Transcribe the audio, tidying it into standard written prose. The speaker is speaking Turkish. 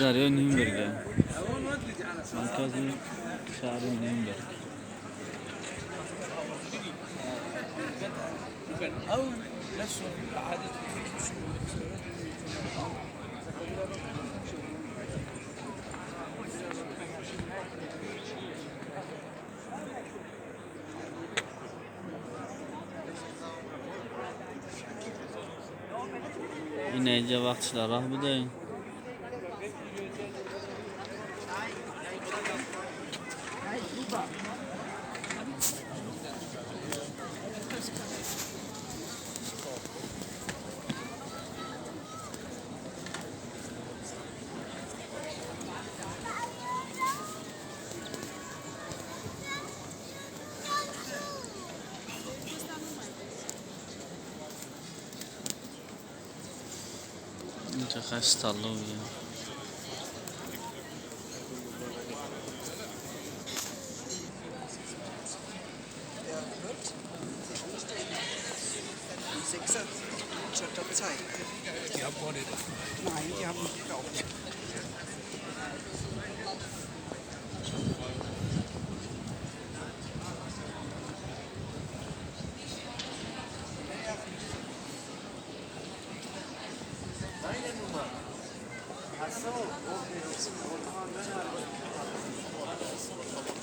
Daryo Nürnberg'da. Markaziy shahri Nürnberg. Yine vaqtlar rahmida. Mutaxassis tanlovi. Zur Zeit. Die haben Wolle. Nein, die haben nicht gekauft. Deine Nummer. Ach so, okay.